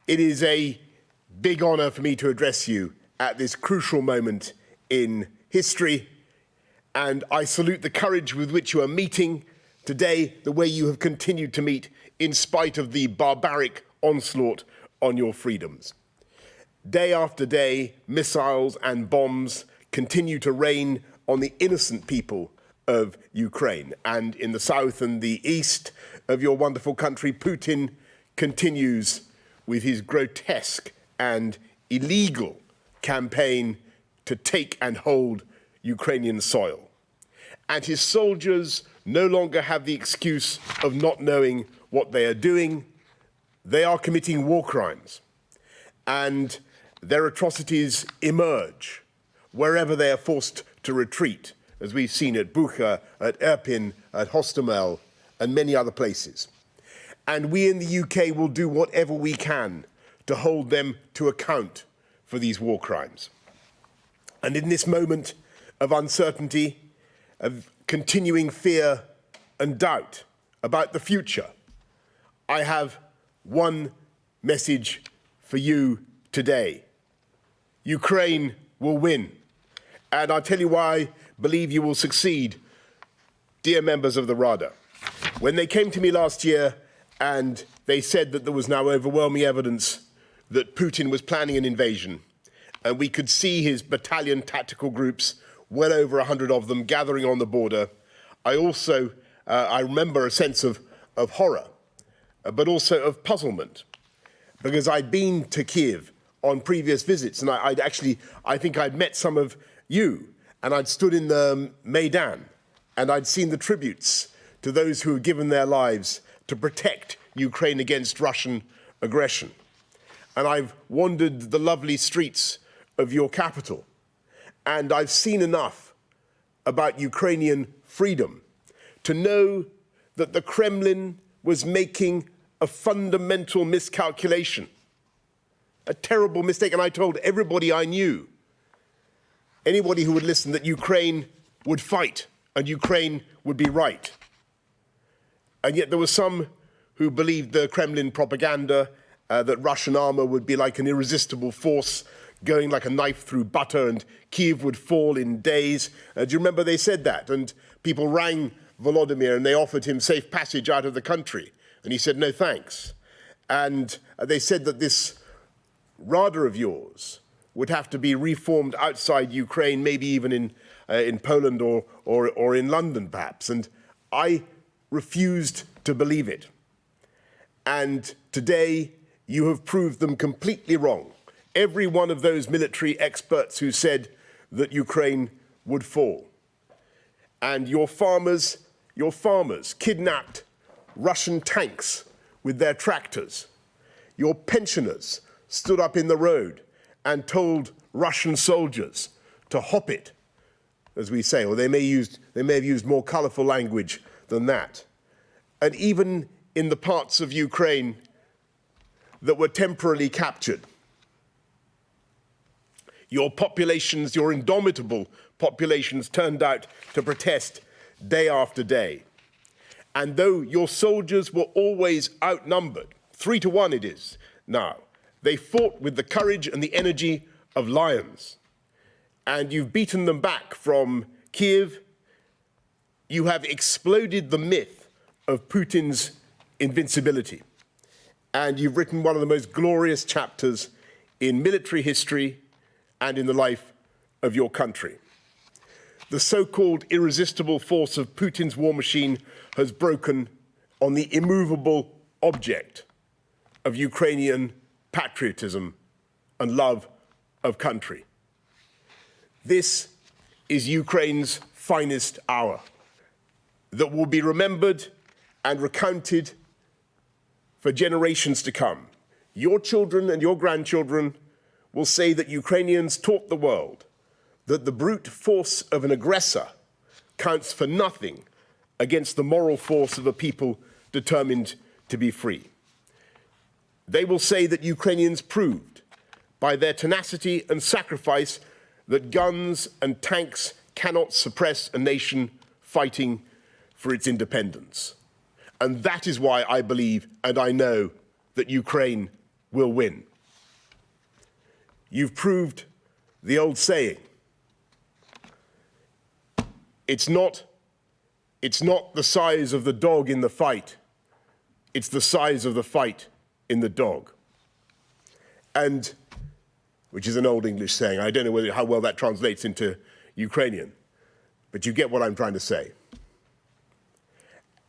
It is a big honor for me to address you at this crucial moment in history, and I salute the courage with which you are meeting today, the way you have continued to meet in spite of the barbaric onslaught on your freedoms. Day after day, missiles and bombs continue to rain on the innocent people of Ukraine. And in the south and the east of your wonderful country, Putin continues with his grotesque and illegal campaign to take and hold Ukrainian soil. And his soldiers no longer have the excuse of not knowing what they are doing. They are committing war crimes, and their atrocities emerge wherever they are forced to retreat, as we've seen at Bucha, at Irpin, at Hostomel, and many other places. And we in the UK will do whatever we can to hold them to account for these war crimes. And in this moment of uncertainty, of continuing fear and doubt about the future, I have one message for you today. Ukraine will win. And I'll tell you why I believe you will succeed, dear members of the Rada. When they came to me last year and they said that there was now overwhelming evidence that Putin was planning an invasion, and we could see his battalion tactical groups, well over 100 of them, gathering on the border, I remember a sense of horror, but also of puzzlement, because I'd been to Kiev on previous visits, and I think I'd met some of you, and I'd stood in the Maidan, and I'd seen the tributes to those who had given their lives to protect Ukraine against Russian aggression. And I've wandered the lovely streets of your capital, and I've seen enough about Ukrainian freedom to know that the Kremlin was making a fundamental miscalculation, a terrible mistake. And I told everybody I knew, anybody who would listen, that Ukraine would fight and Ukraine would be right. And yet there were some who believed the Kremlin propaganda, that Russian armor would be like an irresistible force going like a knife through butter and Kiev would fall in days. Do you remember they said that? And people rang Volodymyr and they offered him safe passage out of the country. And he said, no, thanks. And they said that this Rada of yours would have to be reformed outside Ukraine, maybe even in Poland or in London, perhaps. And I refused to believe it. And today, you have proved them completely wrong. Every one of those military experts who said that Ukraine would fall. And your farmers kidnapped Russian tanks with their tractors. Your pensioners stood up in the road and told Russian soldiers to hop it, as we say, or they may have used more colorful language than that. And even in the parts of Ukraine that were temporarily captured, your populations, your indomitable populations, turned out to protest day after day. And though your soldiers were always outnumbered, 3-1 it is now, they fought with the courage and the energy of lions. And you've beaten them back from Kiev. You have exploded the myth of Putin's invincibility. And you've written one of the most glorious chapters in military history and in the life of your country. The so-called irresistible force of Putin's war machine has broken on the immovable object of Ukrainian patriotism and love of country. This is Ukraine's finest hour that will be remembered and recounted for generations to come. Your children and your grandchildren will say that Ukrainians taught the world that the brute force of an aggressor counts for nothing against the moral force of a people determined to be free. They will say that Ukrainians proved by their tenacity and sacrifice that guns and tanks cannot suppress a nation fighting for its independence. And that is why I believe and I know that Ukraine will win. You've proved the old saying. It's not the size of the dog in the fight, it's the size of the fight in the dog. And, which is an old English saying, I don't know how well that translates into Ukrainian, but you get what I'm trying to say.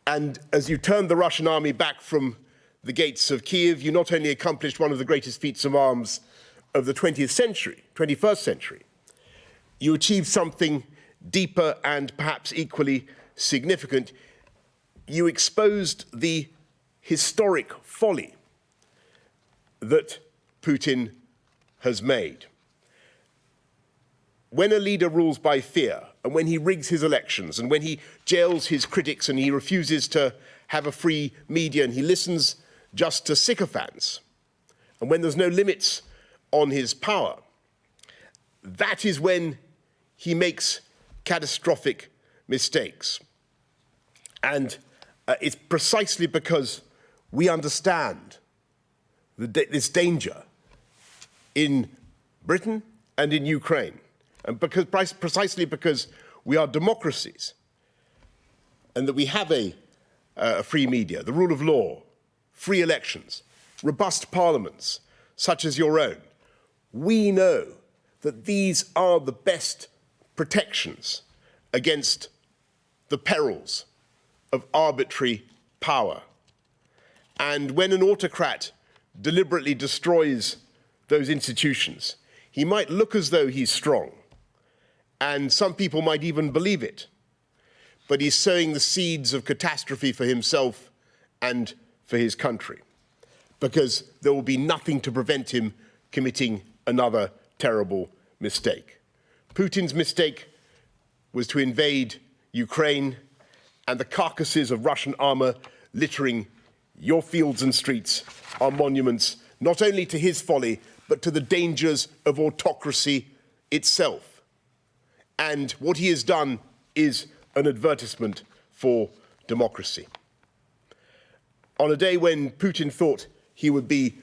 And as you turned the Russian army back from the gates of Kiev, you not only accomplished one of the greatest feats of arms of the 21st century, you achieved something deeper and perhaps equally significant. You exposed the historic folly that Putin has made. When a leader rules by fear, and when he rigs his elections, and when he jails his critics, and he refuses to have a free media, and he listens just to sycophants, and when there's no limits on his power, that is when he makes catastrophic mistakes. And it's precisely because we understand this danger in Britain and in Ukraine, and precisely because we are democracies and that we have a free media, the rule of law, free elections, robust parliaments such as your own, we know that these are the best protections against the perils of arbitrary power. And when an autocrat deliberately destroys those institutions, he might look as though he's strong, and some people might even believe it, but he's sowing the seeds of catastrophe for himself and for his country, because there will be nothing to prevent him committing another terrible mistake. Putin's mistake was to invade Ukraine, and the carcasses of Russian armor littering your fields and streets are monuments not only to his folly, but to the dangers of autocracy itself. And what he has done is an advertisement for democracy. On a day when Putin thought he would be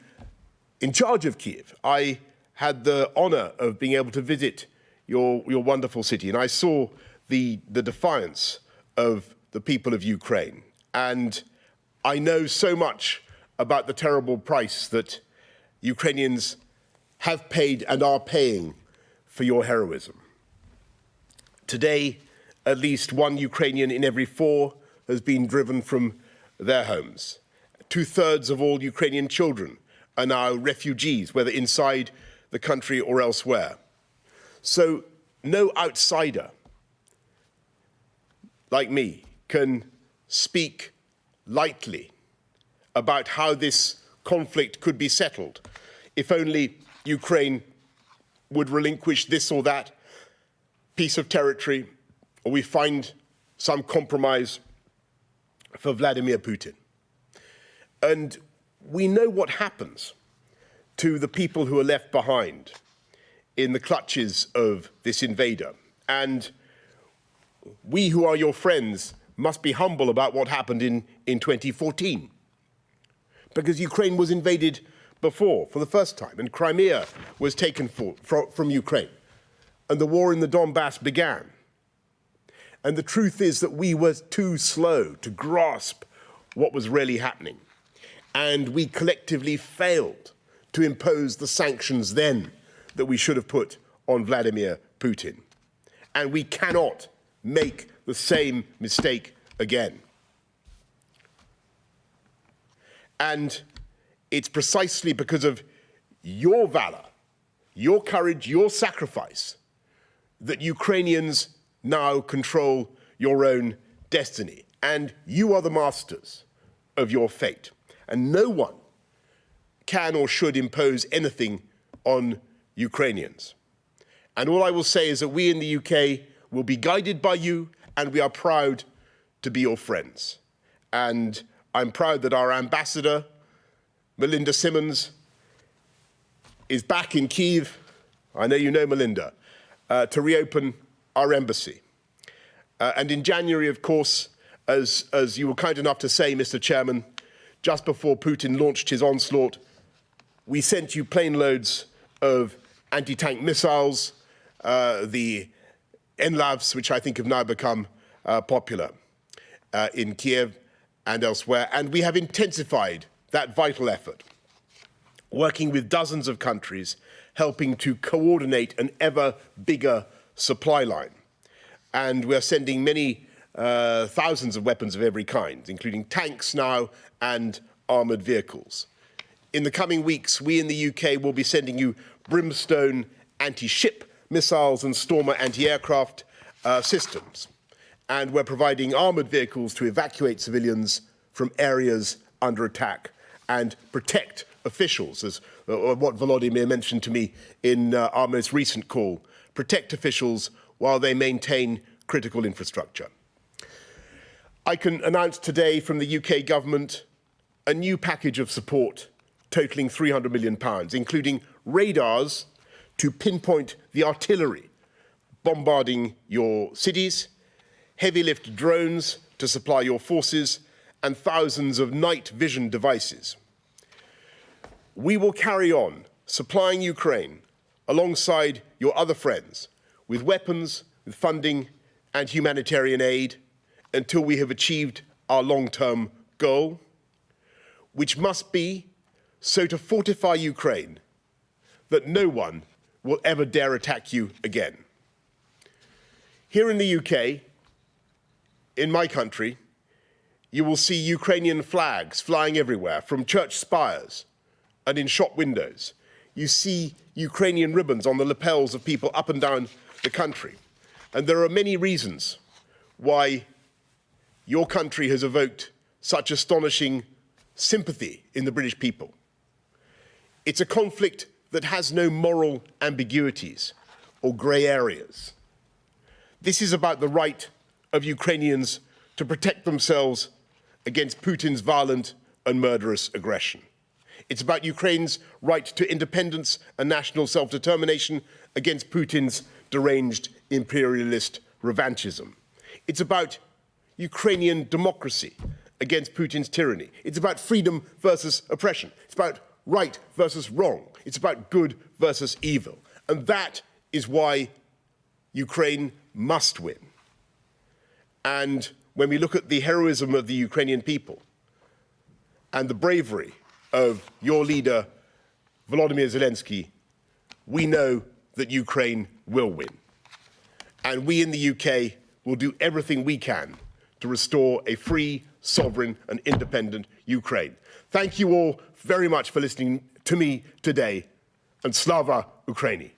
in charge of Kiev, I had the honor of being able to visit your wonderful city, and I saw the defiance of the people of Ukraine. And I know so much about the terrible price that Ukrainians have paid and are paying for your heroism. Today, at least one Ukrainian in every 4 has been driven from their homes. 2/3 of all Ukrainian children are now refugees, whether inside the country or elsewhere. So no outsider like me can speak lightly about how this conflict could be settled if only Ukraine would relinquish this or that piece of territory, or we find some compromise for Vladimir Putin. And we know what happens to the people who are left behind in the clutches of this invader. And we who are your friends must be humble about what happened in 2014. Because Ukraine was invaded before, for the first time, and Crimea was taken from Ukraine, and the war in the Donbass began. And the truth is that we were too slow to grasp what was really happening. And we collectively failed to impose the sanctions then that we should have put on Vladimir Putin. And we cannot make the same mistake again. And it's precisely because of your valor, your courage, your sacrifice, that Ukrainians now control your own destiny. And you are the masters of your fate. And no one can or should impose anything on Ukrainians. And all I will say is that we in the UK will be guided by you, and we are proud to be your friends. And I'm proud that our ambassador, Melinda Simmons, is back in Kyiv. I know you know Melinda, to reopen our embassy. And in January, of course, as you were kind enough to say, Mr. Chairman, just before Putin launched his onslaught, We sent you plane loads of anti-tank missiles, the NLAVs, which I think have now become popular in Kiev and elsewhere. And we have intensified that vital effort, working with dozens of countries, helping to coordinate an ever bigger supply line. And we're sending many thousands of weapons of every kind, including tanks now and armoured vehicles. In the coming weeks, we in the UK will be sending you Brimstone anti-ship missiles and Stormer anti-aircraft systems. And we're providing armoured vehicles to evacuate civilians from areas under attack and protect officials, as what Volodymyr mentioned to me in our most recent call, protect officials while they maintain critical infrastructure. I can announce today from the UK government a new package of support totalling £300 million, including radars to pinpoint the artillery bombarding your cities, heavy lift drones to supply your forces, and thousands of night vision devices. We will carry on supplying Ukraine alongside your other friends with weapons, with funding and humanitarian aid until we have achieved our long-term goal, which must be so to fortify Ukraine that no one will ever dare attack you again. Here in the UK, in my country, you will see Ukrainian flags flying everywhere, from church spires and in shop windows. You see Ukrainian ribbons on the lapels of people up and down the country. And there are many reasons why your country has evoked such astonishing sympathy in the British people. It's a conflict that has no moral ambiguities or grey areas. This is about the right of Ukrainians to protect themselves against Putin's violent and murderous aggression. It's about Ukraine's right to independence and national self-determination against Putin's deranged imperialist revanchism. It's about Ukrainian democracy against Putin's tyranny. It's about freedom versus oppression. It's about right versus wrong. It's about good versus evil. And that is why Ukraine must win. And when we look at the heroism of the Ukrainian people and the bravery of your leader, Volodymyr Zelensky, we know that Ukraine will win. And we in the UK will do everything we can to restore a free, sovereign and independent Ukraine. Thank you all very much for listening to me today, and Slava Ukraini.